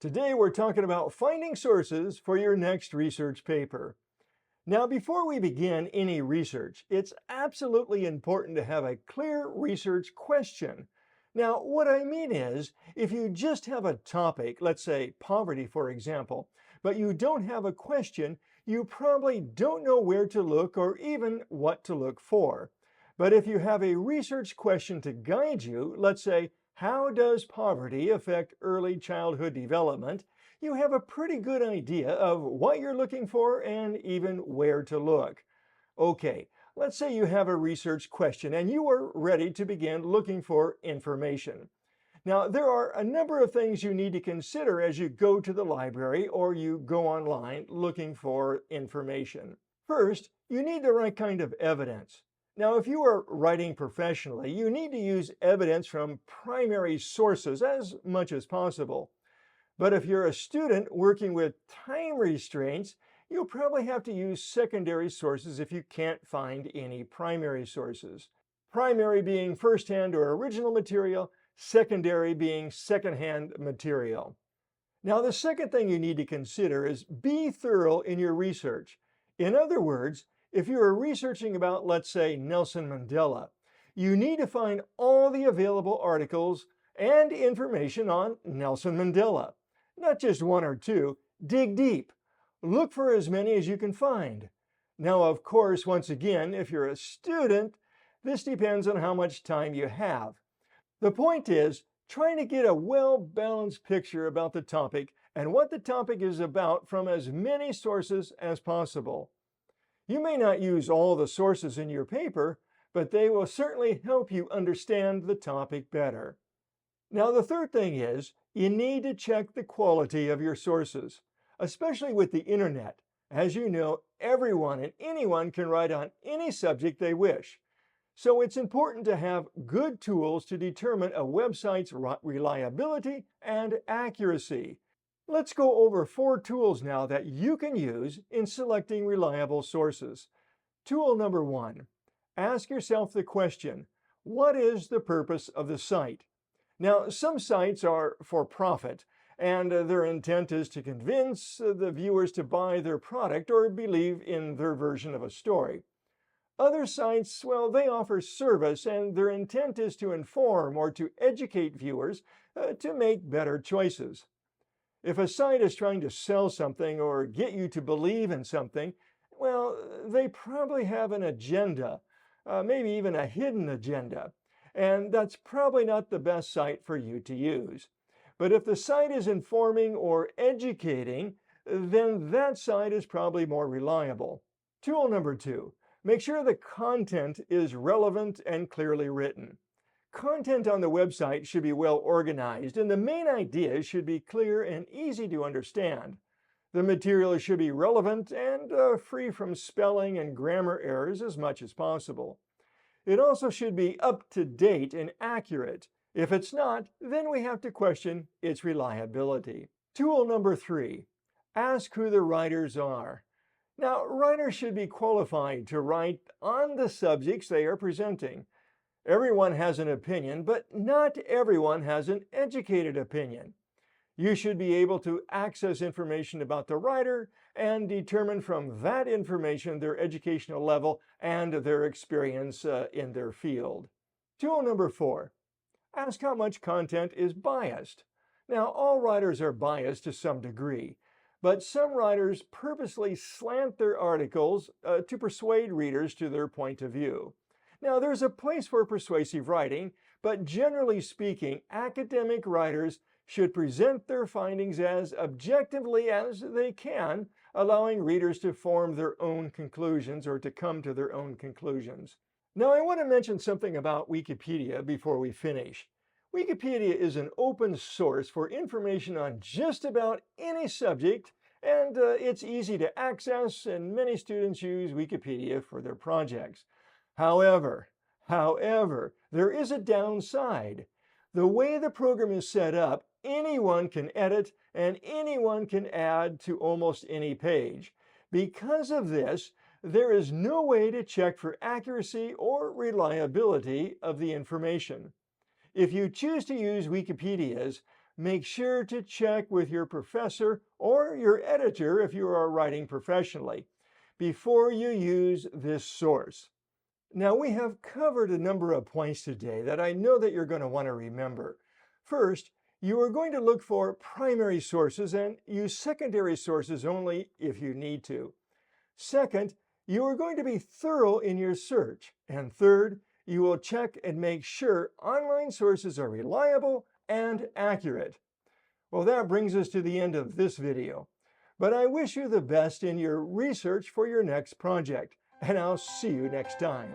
Today we're talking about finding sources for your next research paper. Now, before we begin any research, it's absolutely important to have a clear research question. Now, what I mean is, if you just have a topic, let's say poverty, for example, but you don't have a question, you probably don't know where to look or even what to look for. But if you have a research question to guide you, let's say, how does poverty affect early childhood development? You have a pretty good idea of what you're looking for and even where to look. Okay, let's say you have a research question and you are ready to begin looking for information. Now, there are a number of things you need to consider as you go to the library or you go online looking for information. First, you need the right kind of evidence. Now, if you are writing professionally, you need to use evidence from primary sources as much as possible. But if you're a student working with time restraints, you'll probably have to use secondary sources if you can't find any primary sources. Primary being first-hand or original material, secondary being second-hand material. Now, the second thing you need to consider is be thorough in your research. In other words, if you are researching about, let's say, Nelson Mandela, you need to find all the available articles and information on Nelson Mandela. Not just one or two, dig deep. Look for as many as you can find. Now, of course, once again, if you're a student, this depends on how much time you have. The point is, trying to get a well-balanced picture about the topic and what the topic is about from as many sources as possible. You may not use all the sources in your paper, but they will certainly help you understand the topic better. Now, the third thing is, you need to check the quality of your sources, especially with the internet. As you know, everyone and anyone can write on any subject they wish. So it's important to have good tools to determine a website's reliability and accuracy. Let's go over 4 tools now that you can use in selecting reliable sources. Tool number 1, ask yourself the question, what is the purpose of the site? Now, some sites are for profit, and their intent is to convince the viewers to buy their product or believe in their version of a story. Other sites, well, they offer service, and their intent is to inform or to educate viewers to make better choices. If a site is trying to sell something or get you to believe in something, well, they probably have an agenda, maybe even a hidden agenda, and that's probably not the best site for you to use. But if the site is informing or educating, then that site is probably more reliable. Tool number 2, make sure the content is relevant and clearly written. Content on the website should be well organized, and the main ideas should be clear and easy to understand. The material should be relevant and free from spelling and grammar errors as much as possible. It also should be up to date and accurate. If it's not, then we have to question its reliability. Tool number 3, ask who the writers are. Now, writers should be qualified to write on the subjects they are presenting. Everyone has an opinion, but not everyone has an educated opinion. You should be able to access information about the writer and determine from that information their educational level and their experience in their field. Tool number 4, ask how much content is biased. Now, all writers are biased to some degree, but some writers purposely slant their articles to persuade readers to their point of view. Now, there's a place for persuasive writing, but generally speaking, academic writers should present their findings as objectively as they can, allowing readers to form their own conclusions or to come to their own conclusions. Now, I want to mention something about Wikipedia before we finish. Wikipedia is an open source for information on just about any subject, and it's easy to access, and many students use Wikipedia for their projects. However, there is a downside. The way the program is set up, anyone can edit and anyone can add to almost any page. Because of this, there is no way to check for accuracy or reliability of the information. If you choose to use Wikipedia's, make sure to check with your professor or your editor if you are writing professionally before you use this source. Now, we have covered a number of points today that I know that you're going to want to remember. First, you are going to look for primary sources and use secondary sources only if you need to. Second, you are going to be thorough in your search. And third, you will check and make sure online sources are reliable and accurate. Well, that brings us to the end of this video. But I wish you the best in your research for your next project, and I'll see you next time.